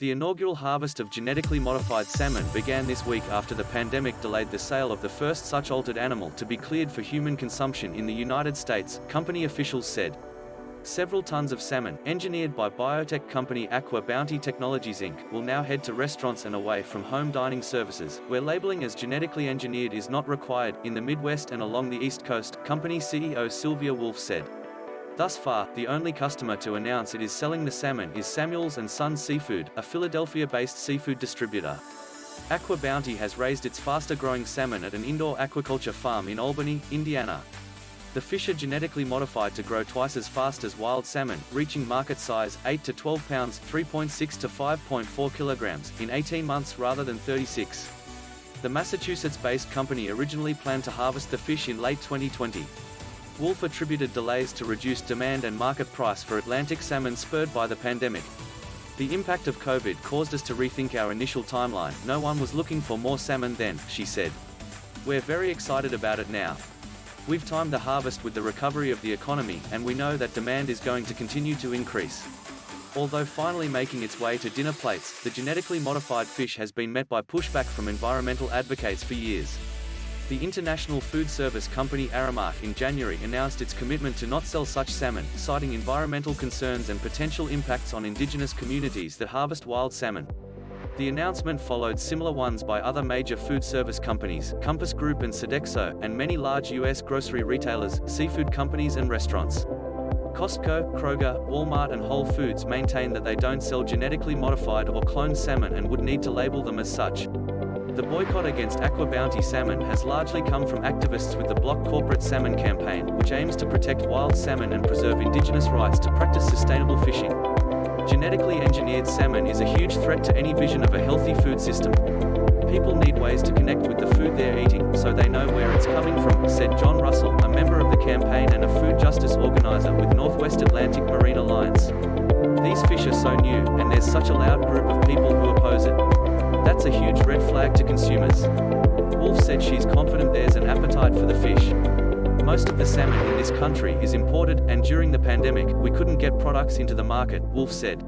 The inaugural harvest of genetically modified salmon began this week after the pandemic delayed the sale of the first such altered animal to be cleared for human consumption in the United States, company officials said. Several tons of salmon, engineered by biotech company AquaBounty Technologies Inc, will now head to restaurants and away from home dining services, where labeling as genetically engineered is not required, in the Midwest and along the East Coast, company CEO Sylvia Wulf said. Thus far, the only customer to announce it is selling the salmon is Samuels & Sons Seafood, a Philadelphia-based seafood distributor. AquaBounty has raised its faster-growing salmon at an indoor aquaculture farm in Albany, Indiana. The fish are genetically modified to grow twice as fast as wild salmon, reaching market size 8 to 12 pounds (3.6 to 5.4 kilograms) in 18 months rather than 36. The Massachusetts-based company originally planned to harvest the fish in late 2020. Wulf attributed delays to reduced demand and market price for Atlantic salmon spurred by the pandemic. The impact of COVID caused us to rethink our initial timeline. No one was looking for more salmon then, she said. We're very excited about it now. We've timed the harvest with the recovery of the economy, and we know that demand is going to continue to increase. Although finally making its way to dinner plates, the genetically modified fish has been met by pushback from environmental advocates for years. The international food service company Aramark in January announced its commitment to not sell such salmon, citing environmental concerns and potential impacts on indigenous communities that harvest wild salmon. The announcement followed similar ones by other major food service companies, Group and Sodexo, and many large U.S. grocery retailers, seafood companies and restaurants. Costco, Kroger, Walmart and Whole Foods maintain that they don't sell genetically modified or cloned salmon and would need to label them as such. The boycott against AquaBounty salmon has largely come from activists with the Block Corporate Salmon campaign, which aims to protect wild salmon and preserve indigenous rights to practice sustainable fishing. Genetically engineered salmon is a huge threat to any vision of a healthy food system. People need ways to connect with the food they're eating, so they know where it's coming from, said Jon Russell, a member of the campaign and a food justice organizer with Northwest Atlantic Marine Alliance. These fish are so new, and there's such a loud group of people who oppose it. That's a huge red flag to consumers. Wulf said she's confident there's an appetite for the fish. Most of the salmon in this country is imported, and during the pandemic, we couldn't get products into the market, Wulf said.